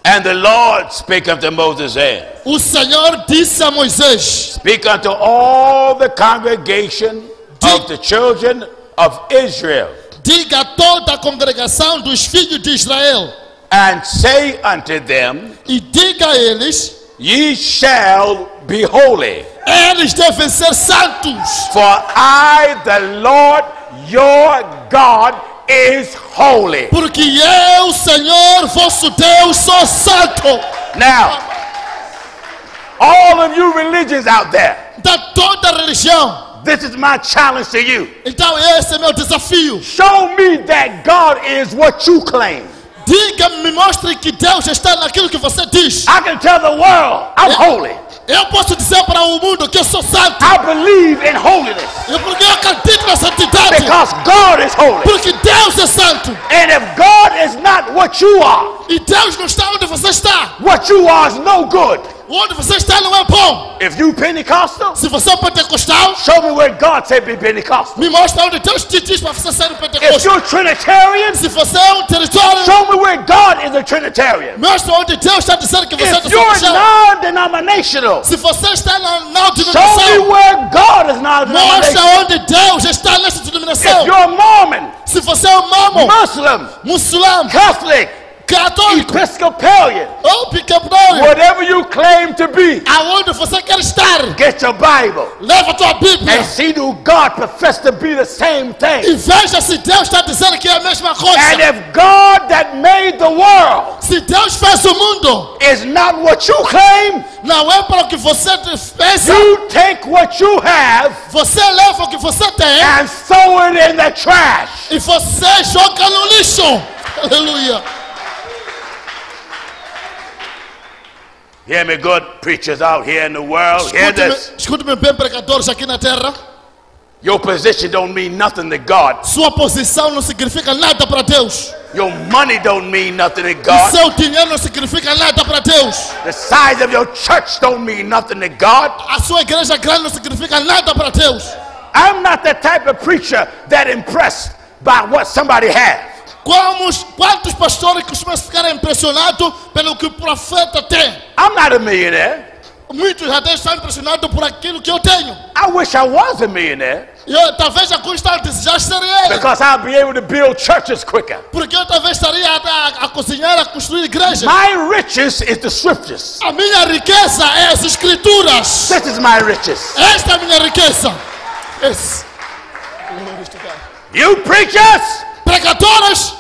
And the Lord spake unto Moses, saying, O Senhor disse a Moisés: speak unto all the congregation of the children of Israel, diga a toda a congregação dos filhos de Israel, and say unto them, e diga a eles: ye shall be holy, eles devem ser santos, for I, the Lord your God, is holy. porque eu, Senhor, vosso Deus, sou santo. Now, all of you religions out there, Da toda a religião. this is my challenge to you. Então esse é meu desafio. Show me that God is what you claim. Diga-me, me mostre que Deus está naquilo que você diz. I can tell the world I'm holy. Eu posso dizer para o mundo que eu sou santo, I believe in holiness porque eu acredito na santidade, because God is holy. porque Deus é santo. And if God is not what you are, E Deus não está onde você está. what you are is no good. Onde você está não é bom. If you Pentecostal, Se você é pentecostal, show me where God said be Pentecostal. me mostra onde Deus te diz para você ser um If pentecostal. you're Trinitarian, Se você é um território, show me where God is a Trinitarian. mostra onde Deus está dizendo que você é If you're pentecostal. non-denominational, Se você está na show me denominação, where God is mostra non-denominational. onde Deus está nessa If denominação. you're Mormon, Se você é um mormon, Muslim, muçulmano, Catholic, católico Episcopalian, ou picapodário, whatever you claim to be, aonde você quer estar, get your Bible leva a tua Bíblia and see do God profess to be the same thing. e veja se Deus está dizendo que é a mesma coisa. And if God that made the world Se Deus fez o mundo, is not what you claim, não é para o que você pensa, you take what you have você leva o que você tem and throw it in the trash. e você joga no lixo. Aleluia. Hear me good, preachers out here in the world. Hear this. Escute-me bem, pregadores aqui na terra. Your position don't mean nothing to God. Sua posição não significa nada para Deus. Your money don't mean nothing to E God. seu dinheiro não significa nada para Deus. The size of your church don't mean nothing to God. A sua igreja grande não significa nada para Deus. I'm not the type of preacher that impressed by what somebody has. Quantos pastores costumam ficar impressionados pelo que o profeta tem? I'm not a millionaire. Muitos até estão impressionados por aquilo que eu tenho. I wish I was a millionaire Talvez alguns estão a desejar ser ele. because I'll be able to build churches quicker. Porque eu talvez estaria a cozinhar, a construir igrejas. My riches is the scriptures. A minha riqueza é as escrituras. This is my riches. Esta é a minha riqueza. Yes. You preachers, Pregadores,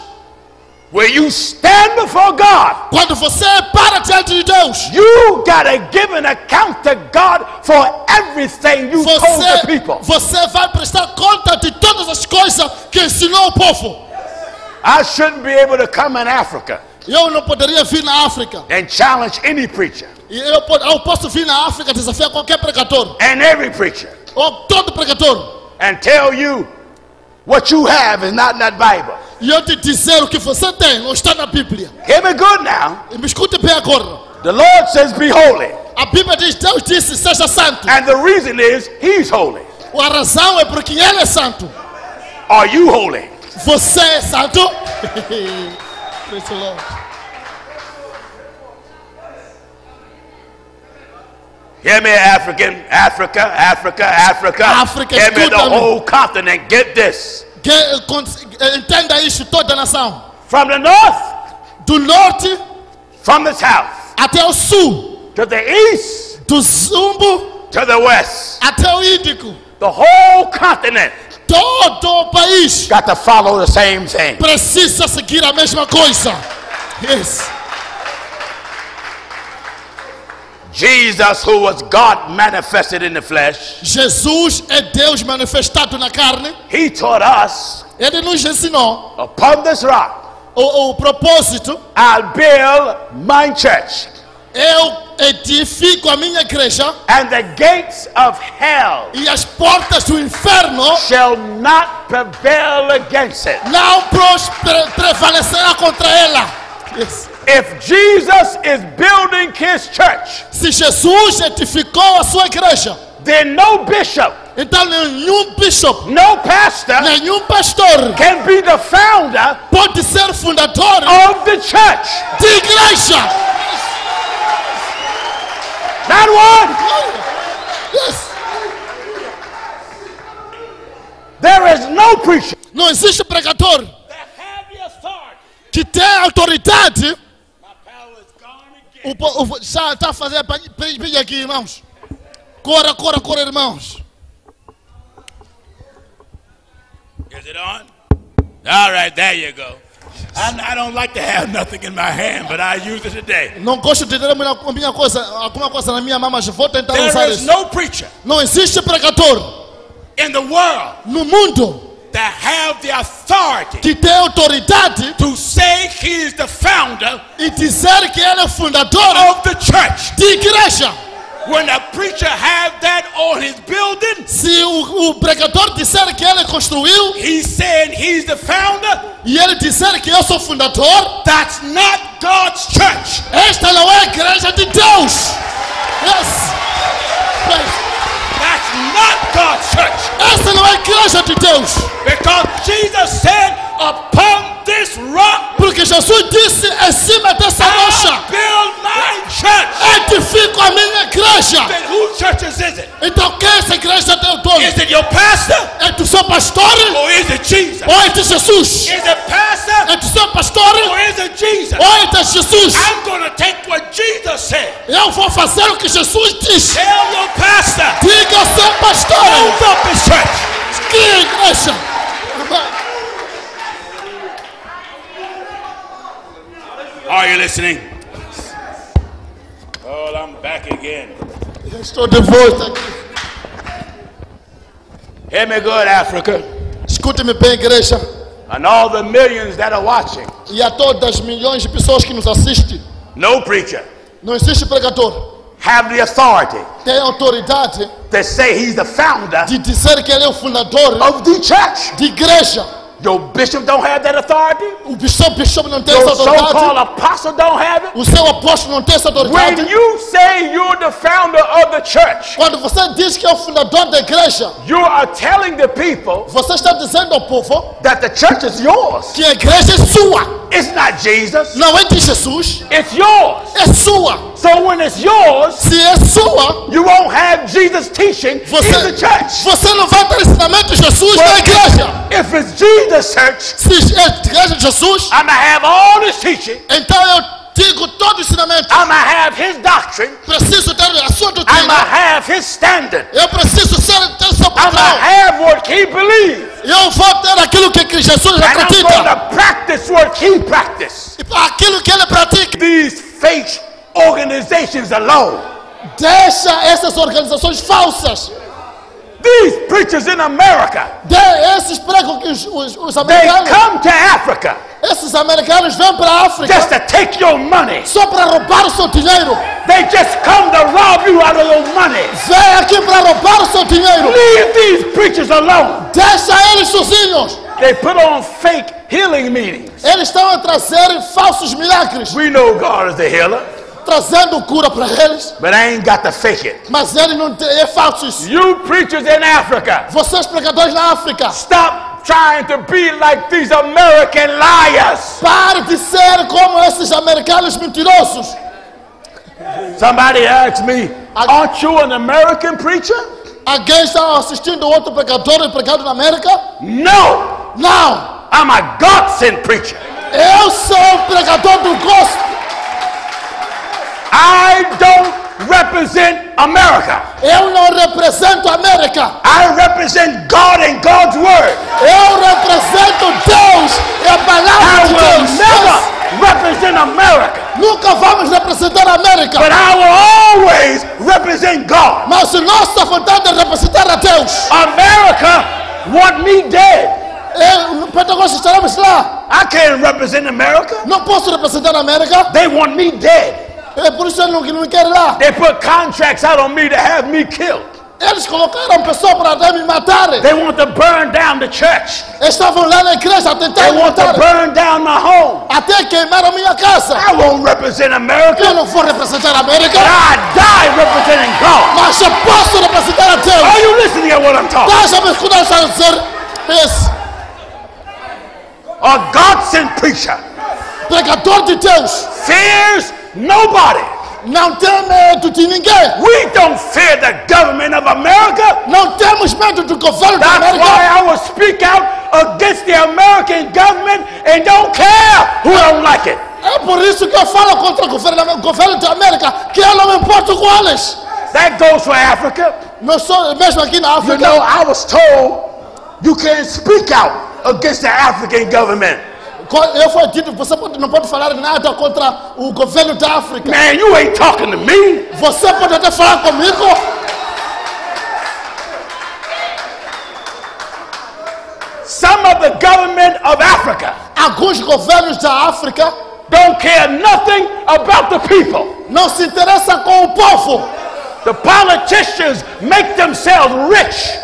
when you stand before God, quando você para diante de Deus, you gotta give an account to God for everything you told the people. você vai prestar conta de todas as coisas que ensinou ao povo. I shouldn't be able to come in Africa Eu não poderia vir na África. and challenge any preacher E eu posso vir na África desafiar qualquer pregador, and every preacher ou todo pregador, and tell you what you have is not in that Bible. e eu te dizer o que você tem não está na Bíblia. Hear me good now. E me escute bem agora. The Lord says be holy. A Bíblia diz, Deus disse, seja santo. And the reason is He's holy. A razão é porque Ele é santo. Are you holy? Você é santo? Praise the Lord. Hear me, Africa, Africa. África, Hear me, the escuta-me. whole continent. Get this. Entenda isso, toda a nação. From the north, Do norte from the south, até o sul. to the east, Do zumbo to the west. até o Índico. The whole continent Todo o país got to follow the same thing. precisa seguir a mesma coisa. Yes. Jesus, who was God manifested in the flesh, Jesus é Deus manifestado na carne. he taught us, Ele nos ensinou upon this rock, o propósito. I'll build my church, Eu edifico a minha igreja and the gates of hell e as portas do inferno shall not prevail against it. não prevalecerá contra ela. Yes. If Jesus is building his church, Se Jesus edificou a sua igreja, then no bishop, então nenhum bishop, no pastor nenhum pastor can be the founder pode ser fundador of the church. de igreja. Not one. Yes. There is no preacher Não existe pregador that have the authority. que tem autoridade. My power is gone again. Já está fazendo. Pede aqui, irmãos. Corra, corra, corra, irmãos. Is it on? All right, there you go. I don't like to have nothing in my hand, but I use it today. Não gosto de ter alguma coisa na minha mão, mas vou tentar usar There is isso. no preacher Não existe pregador in the world no mundo that have the authority que tem autoridade to say he is the founder e dizer que ele é fundador of the church. de igreja. When a preacher have that on his building, Se o pregador disser que ele construiu he's saying he's the founder. e ele disser que eu sou fundador, That's not God's church. esta não é a igreja de Deus. Yes. That's not God's church. Esta não é a igreja de Deus. Because Jesus said, upon this rock, Porque Jesus disse em cima dessa I'll rocha, build my church. edifico a minha igreja. Then whose churches is it? Então quem é essa igreja de dono? Is it your pastor? É do seu pastor Or is it Jesus? ou é de Jesus? Is it pastor? É do seu pastor Or is it Jesus? ou é de Jesus? I'm going to take what Jesus said. Eu vou fazer o que Jesus disse. Tell your pastor, Diga ao seu pastor close up his church. que a igreja. Are you listening? Oh, I'm back again. Eu estou de volta aqui. Hear me good, Africa. Escute-me bem, igreja. And all the millions that are watching. E a todas as milhões de pessoas que nos assistem. No preacher Não existe pregador. have the authority Tem autoridade to say he's the founder de dizer que ele é o fundador of the church. de igreja. Your bishop don't have that authority. O bishop não tem Your essa autoridade. so-called apostle don't have it. O seu apóstolo não tem essa autoridade. When you say you're the founder of the church, Quando você diz que é o fundador da igreja, you are telling the people você está dizendo ao povo that the church is yours. que a igreja é sua. It's not Jesus. Não é de Jesus, It's yours. é sua. So when it's yours, Se é sua, you won't have Jesus teaching in the você, church. você não vai ter ensinamento de Jesus na igreja. If it's Jesus' church, Se é a igreja de Jesus, I'm going to have all this teaching. então eu digo todo o ensinamento. I'm going to have his doctrine. Preciso ter a sua I'm going to doutrina. have his standard. Eu preciso ter seu I'm going to padrão. have what he believes. Eu vou ter aquilo que Jesus And I'm going acredita. to practice what he practiced. E aquilo que ele pratica. These fake organizations alone. Deixa essas organizações falsas. These preachers in America, Esses pregam que os they americanos. come to Africa Esses americanos vêm para a África just to take your money. só para roubar o seu dinheiro. They just come to rob you out of your money. Vem aqui para roubar o seu dinheiro. Leave these preachers alone. Deixa eles sozinhos. They put on fake healing meetings. Eles estão a trazer falsos milagres, We know God is the healer, trazendo cura para eles, but I ain't got to fake it. mas ele não tem, é falso isso. You preachers in Africa, Vocês pregadores na África, stop trying to be like these American liars. pare de ser como esses americanos mentirosos. Somebody asked me, Aren't you an American preacher? Alguém está assistindo outro pregador pregando na América? No. Não. I'm a God-sent preacher. Eu sou um pregador do gospel. I don't represent America. Eu não represento a América. I represent God and God's word. Eu represento Deus e a I palavra de will Deus. never represent America, Nunca vamos representar a América. but I will always represent God. Mas se nossa vontade é representar a Deus, America want me dead. no Pentecostes estaremos lá. I can't represent America. Não posso representar a América. They want me dead. É por isso eu não me quero lá. They put contracts out on me to have me killed. Eles colocaram pessoas para até me matarem. They want to burn down the church. Estavam lá na igreja a tentar They me want to matar. burn down my home. Até queimaram minha casa. I won't represent Eu America, não vou representar a América. but I die representing God. Mas eu posso representar a Deus. Are you listening to what I'm talking? Deixa me escutar a dizer isso. A God-sent preacher Pregador de Deus fears nobody. não tem medo de ninguém. We don't fear the government of America. Não temos medo do governo da That's América. why I will speak out against the American government and don't care who don't like it. É por isso que eu falo contra o governo da América, que eu não me importo com eles. That goes for Africa. Mesmo aqui na You África, know, I was told you can't speak out against the African government. eu fui dito, você não pode falar nada contra o governo da África. Man, you ain't talking to me. Você pode até falar comigo. Some of the government of Africa Alguns governos da África don't care nothing about the people. não se interessam com o povo. The politicians make themselves rich.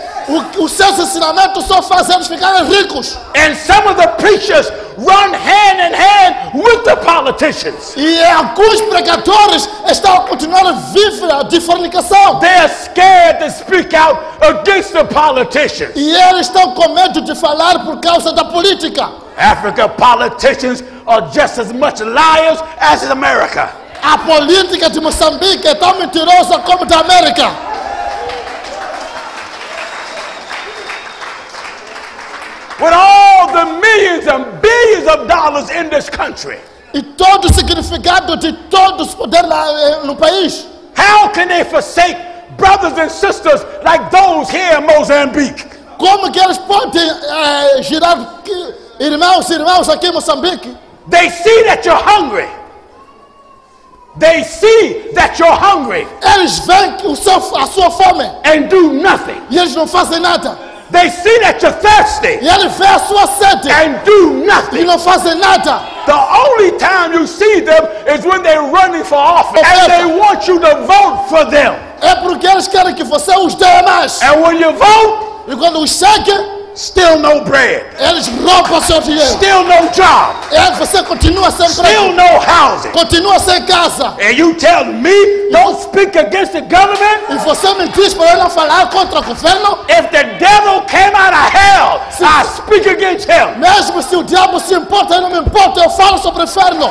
Os seus ensinamentos só fazem eles ficarem ricos. And some of the preachers run hand in hand with the politicians. E alguns pregadores estão a continuar a viver de fornicação. They're scared to speak out against the politicians. E eles estão com medo de falar por causa da política. Africa politicians are just as much liars as in America. A política de Moçambique é tão mentirosa como da América. With all the millions and billions of dollars in this country, E todo o significado de todos os poderes no país. how can they forsake brothers and sisters like those here in Mozambique? Como que eles podem girar irmãos aqui em Moçambique? They see that you're hungry. They see that you're hungry Eles veem a sua fome and do nothing. e eles não fazem nada. They see that you're thirsty E eles veem a sua sede and do e nothing. não fazem nada. The only time you see them is when they're running for office and they want you to vote for them. É porque eles querem que você os dê mais. And when you vote, E quando os seguem, still no bread, eles roubam seu dinheiro. still no job, E você continua sem still emprego, no housing. continua sem casa. And you tell me don't speak against the government? E você me diz para eu não falar contra o governo? If the devil came out of hell, I speak against him. Mesmo se o diabo se importa, eu não me importo, eu falo sobre o inferno.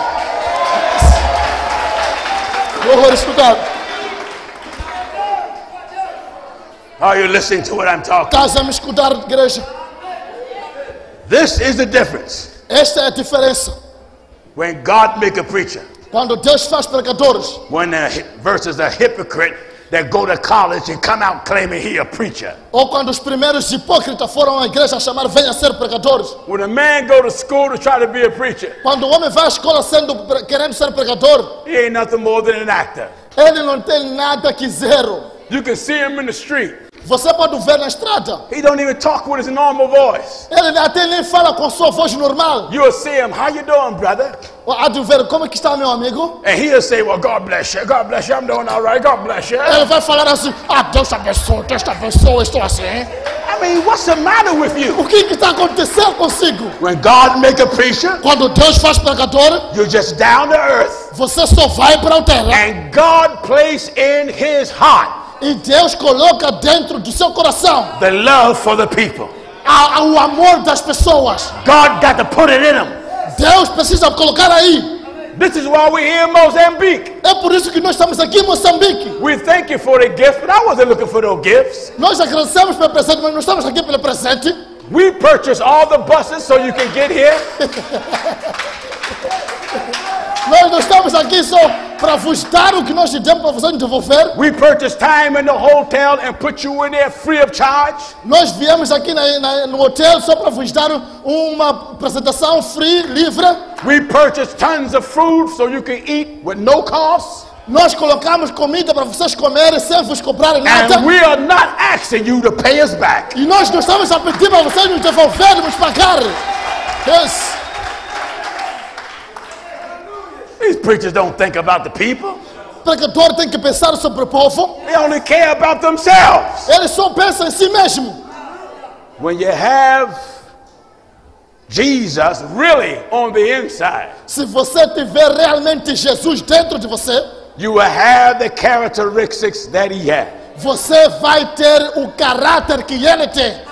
Horror escutado. Are you listening to what I'm talking? Casa me escutar, igreja. This is the difference. Esta é a diferença. When God make a preacher, Quando Deus faz pregadores, when versus a hypocrite that go to college and come out claiming he a preacher. ou quando os primeiros hipócritas foram à igreja a chamar venha ser pregadores. When a man go to school to try to be a preacher, Quando o homem vai à escola querendo ser pregador, he ain't nothing more than an actor. ele não tem nada que zero. You can see him in the street. Você pode ver na estrada. He don't even talk with his normal voice. Ele até nem fala com sua voz normal. You'll see him, how you doing, brother? Há de ver como é que está meu amigo. And he'll say, well, God bless you, I'm doing all right, God bless you. Ele vai falar assim, Deus te abençoe, estou assim. I mean, what's the matter with you? O que está acontecendo consigo? When God make a preacher, Quando Deus faz pregador, you're just down to earth. você só vai para a terra. And God placed in his heart E Deus coloca dentro do seu coração the love for the people. o amor das pessoas. God got to put it in him. Deus precisa colocar aí. This is why we're here in Mozambique. É por isso que nós estamos aqui em Moçambique. We thank you for the gifts, but I wasn't looking for those gifts. Nós agradecemos pelo presente, mas não estamos aqui pelo presente. We purchased all the buses so you can get here. Nós não estamos aqui só para vos dar o que nós te demos para vocês devolver. We purchased time in the hotel and put you in there free of charge. Nós viemos aqui no hotel só para vos dar uma apresentação free, livre. We purchased tons of food so you can eat with no cost. Nós colocamos comida para vocês comerem sem vos comprarem nada. And we are not asking you to pay us back. E nós não estamos a pedir para vocês nos devolverem, nos pagar. Yes. These preachers don't think about the people. O pregador tem que pensar sobre o povo. They only care about themselves. Ele só pensa em si mesmo. When you have Jesus really on the inside, Se você tiver realmente Jesus dentro de você, you will have the characteristics that he had. você vai ter o caráter que ele tem.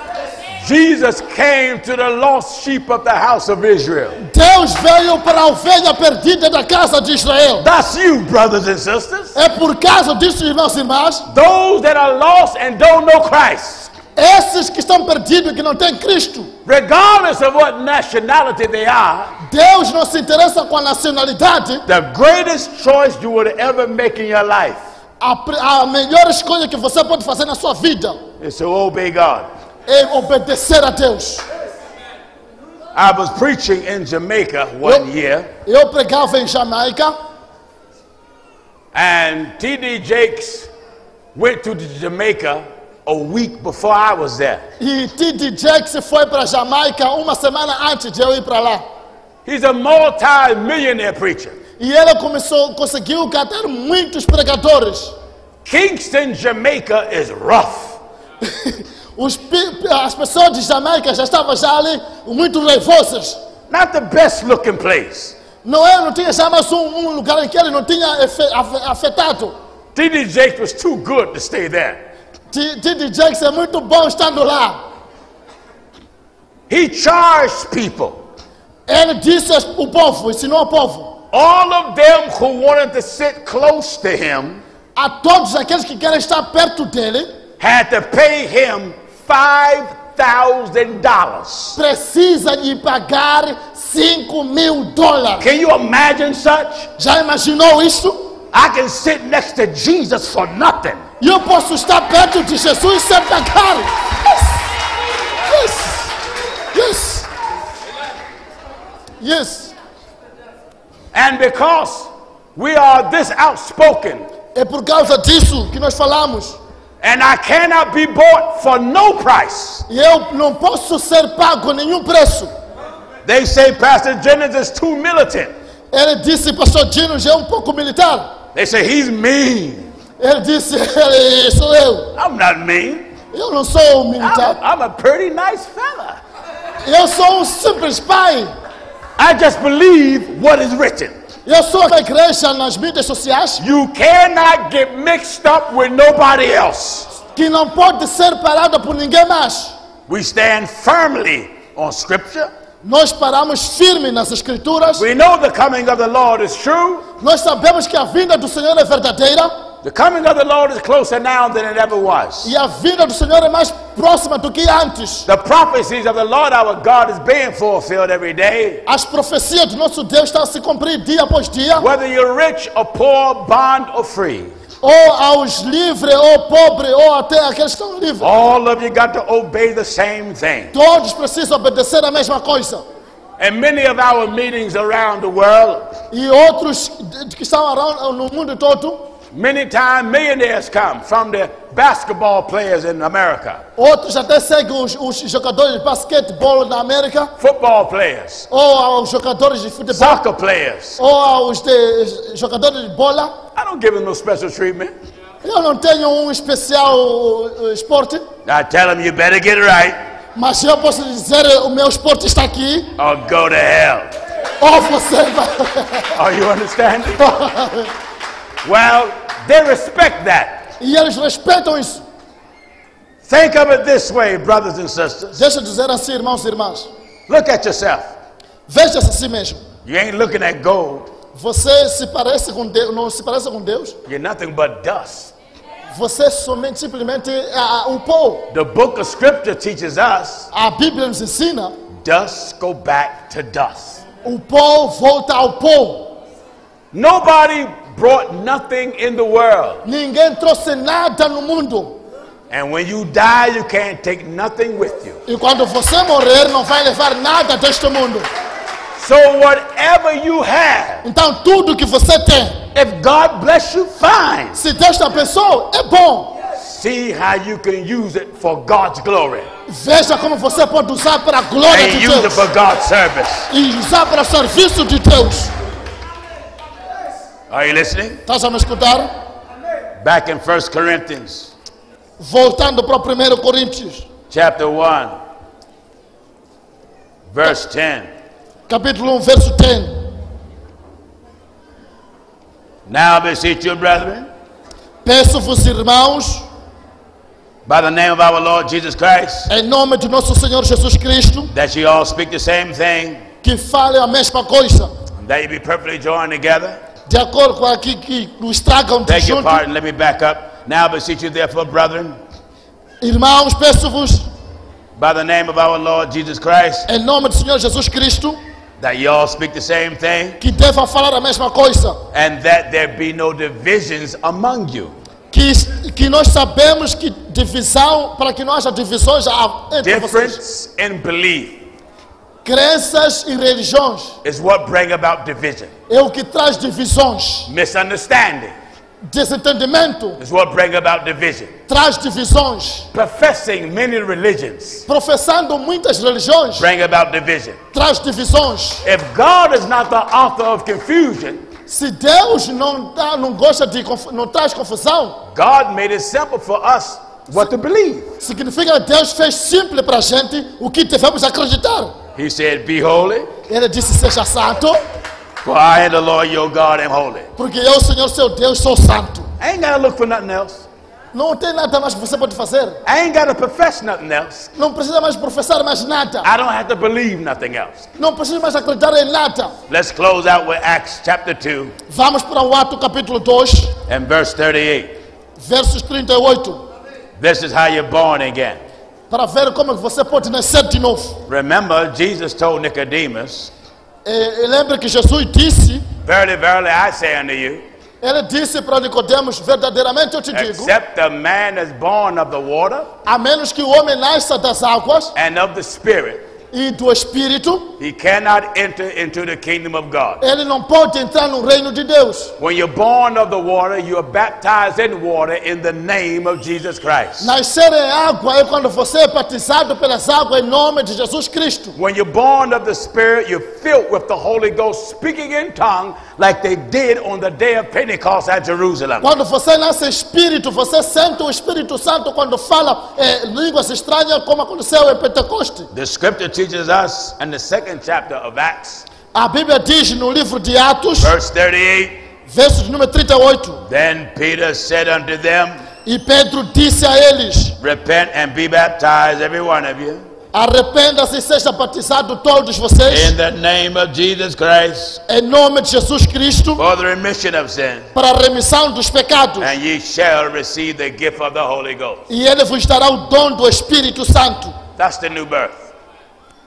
Jesus came to the lost sheep of the house of Israel. Deus veio para a ovelha perdida da casa de Israel. That's you, brothers and sisters. É por causa disso, irmãos e irmãs, Those that are lost and don't know Christ. esses que estão perdidos e que não têm Cristo, Regardless of what nationality they are, Deus não se interessa com a nacionalidade. the greatest choice you would ever make in your life A melhor escolha que você pode fazer na sua vida is to obey God. é obedecer a Deus. I was preaching in Jamaica one year, Eu pregava em Jamaica and T.D. Jakes went to Jamaica a week before I was there. e T.D. Jakes foi para Jamaica uma semana antes de eu ir para lá. He's a multi-millionaire preacher. E ele conseguiu catar muitos pregadores. Kingston, Jamaica is rough. As pessoas de Jamaica já estavam ali muito raivosas. Not the best looking place. Não tinha já mais um lugar em que ele não tinha afetado. T.D. Jakes was too good to stay there. T.D. Jakes é muito bom estando lá. He charged people. Ele disse ao povo, ensinou ao povo, All of them who wanted to sit close to him a todos aqueles que querem estar perto dele, had to pay him $5,000. precisa de pagar $5,000. Can you imagine such? Já imaginou isso? I can sit next to Jesus for nothing. E eu posso estar perto de Jesus sem pagar. Yes. Yes. And because we are this outspoken, É por causa disso que nós falamos. and I cannot be bought for no price. E eu não posso ser pago a nenhum preço. They say Pastor Jennings is too militant. Ele disse, pastor Gino, já é pouco militar. They say he's mean. Ele disse, ele sou eu. I'm not mean. Eu não sou militar. I'm a pretty nice fella. Eu sou simples pai. I just believe what is written. Eu sou da igreja nas mídias sociais You cannot get mixed up with nobody else. que não pode ser parada por ninguém mais. We stand firmly on Scripture. Nós paramos firme nas escrituras. We know the coming of the Lord is true. Nós sabemos que a vinda do Senhor é verdadeira. The coming of the Lord is closer now than it ever was. E a vinda do Senhor é mais próxima do que antes. The prophecies of the Lord our God is being fulfilled every day. As profecias do nosso Deus estão a se cumprir dia após dia. Whether you're rich or poor, bond or free. Ou aos livres, ou pobres, ou até aqueles que estão livres. All of you got to obey the same thing. Todos precisam obedecer a mesma coisa. And many of our meetings around the world, E outros que estão no mundo todo, many times millionaires come from the basketball players in America, outros até seguem os jogadores de basquetebol da América, football players, ou aos jogadores de futebol, soccer players. ou aos jogadores de bola. I don't give them no special treatment. Eu não tenho especial esporte, I tell them you better get it right mas eu posso dizer o meu esporte está aqui, or go to hell. ou você vai... Are you understanding? Well, they respect that. E eles respeitam isso. Think of it this way, brothers and sisters. Deixa eu dizer assim, irmãos e irmãs. Look at yourself. Veja-se a si mesmo. You ain't looking at gold. Você se parece com Deus, não se parece com Deus? You're nothing but dust. Você é somente simplesmente um pó. The book of scripture teaches us A Bíblia nos ensina, dust go back to dust. o pó volta ao pó. Nobody brought nothing in the world. Ninguém trouxe nada no mundo. And when you die, you can't take nothing with you. E quando você morrer, não vai levar nada deste mundo. So whatever you have, Então tudo que você tem, if God bless you, fine. se Deus te abençoou, é bom. See how you can use it for God's glory Veja como você pode usar para a glória and de use it Deus. for God's service. E usar para o serviço de Deus. Are you listening? Estás a me escutar? Back in 1 Corinthians Voltando para o 1 Coríntios, chapter 1, verse 10. capítulo 1, verso 10. Now beseech you, brethren, Peço-vos, irmãos, by the name of our Lord Jesus Christ, em nome de nosso Senhor Jesus Cristo, that ye all speak the same thing, que fale a mesma coisa, that ye be perfectly joined together. de acordo com aquilo que nos tragam de Beg your junto. pardon, let me back up. Now beseech you, therefore, brethren, Irmãos, peço-vos, by the name of our Lord Jesus Christ, em nome do Senhor Jesus Cristo, that ye all speak the same thing, que devam falar a mesma coisa. and that there be no divisions among you. Que nós sabemos que divisão, para que não haja divisões entre vocês. Difference in belief Crenças e religiões is what bring about division. é o que traz divisões. Misunderstanding Desentendimento is what bring about division. traz divisões. Professing many religions Professando muitas religiões bring about division. traz divisões. If God is not the author of confusion, Se Deus não gosta de não traz confusão, God made it simple for us what to believe. significa que Deus fez simples para a gente o que devemos acreditar. He said, be holy, Ele disse: seja santo, for I am the Lord your God am holy. porque eu, Senhor seu Deus, sou santo. I ain't got to look for nothing else. Não tem nada mais que você pode fazer. I ain't got to profess nothing else. Não precisa mais professar mais nada. I don't have to believe nothing else. Não precisa mais acreditar em nada. Let's close out with Acts chapter 2 Vamos para o Ato capítulo 2, and verse 38. versos 38, This is how you're born again. para ver como você pode nascer de novo. Remember, Jesus told Nicodemus, Lembra que Jesus disse, verily, verily, I say unto you, ele disse para Nicodemos: verdadeiramente eu te digo, except a man is born of the water a menos que o homem nasça das águas and of the Spirit, e do Espírito, he cannot enter into the kingdom of God. ele não pode entrar no reino de Deus. When you're born of the water, you are baptized in water in the name of Jesus Christ. Nascer em água é quando você é batizado pelas águas em nome de Jesus Cristo. When you're born of the Spirit, you're filled with the Holy Ghost, speaking in tongue like they did on the day of Pentecost at Jerusalem. Quando você nasce em Espírito, você sente o Espírito Santo quando fala línguas estranhas, como aconteceu em Pentecoste. The scripture teaches us in the second chapter of Acts, A Bíblia diz no livro de Atos, verse 38, verso de número 38, then Peter said unto them, e Pedro disse a eles: repent and be baptized, every one of you, arrependa-se e seja batizado todos vocês, in the name of Jesus Christ, em nome de Jesus Cristo, for the remission of sin, para a remissão dos pecados, and ye shall receive the gift of the Holy Ghost. e ele vos dará o dom do Espírito Santo. That's the new birth.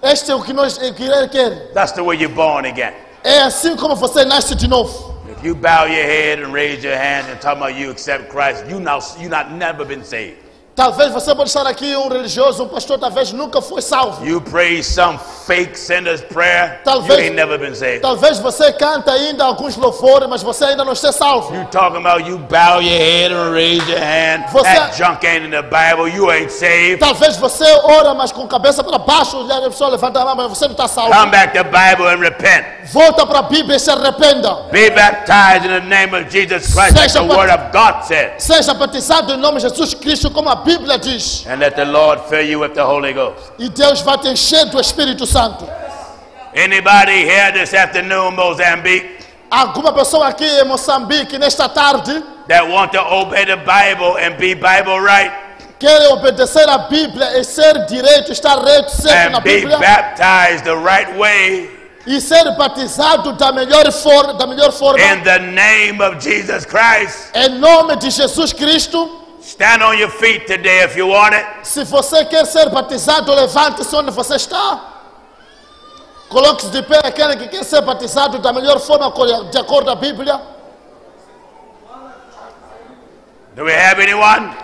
Este é o que nós queremos. That's the way you're born again. É assim como você nasce de novo. If you bow your head and raise your hand and talk about you accept Christ, you not never been saved. Talvez você pode estar aqui religioso, pastor, talvez nunca foi salvo. You pray some fake sinner's prayer, Talvez- you ain't never been saved. Talvez você canta ainda alguns louvores, mas você ainda não está salvo. You talking about you bow your head and raise your hand, Você- that junk ain't in the Bible, you ain't saved. Talvez você ora, mas com a cabeça para baixo, e a pessoa levanta a mão, mas você não está salvo. Come back to the Bible and repent. Volta para a Bíblia e se arrependa. Be baptized in the name of Jesus Christ, like the word of God said. Seja batizado em nome de Jesus Cristo, como a Bíblia diz. And let the Lord fill you with the Holy Ghost. E Deus vai te encher do Espírito Santo. Anybody here this afternoon, Mozambique, Alguma pessoa aqui em Moçambique, nesta tarde, that want to obey the Bible and be Bible right quer obedecer a Bíblia e ser direito, estar reto, certo na and be Bíblia, baptized the right way e ser batizado da melhor forma, In the name of Jesus Christ. em nome de Jesus Cristo. Stand on your feet today if you want it. Se você quer ser batizado, levante-se onde você está. Coloque-se de pé aquele que quer ser batizado da melhor forma, de acordo com a Bíblia. Do we have anyone?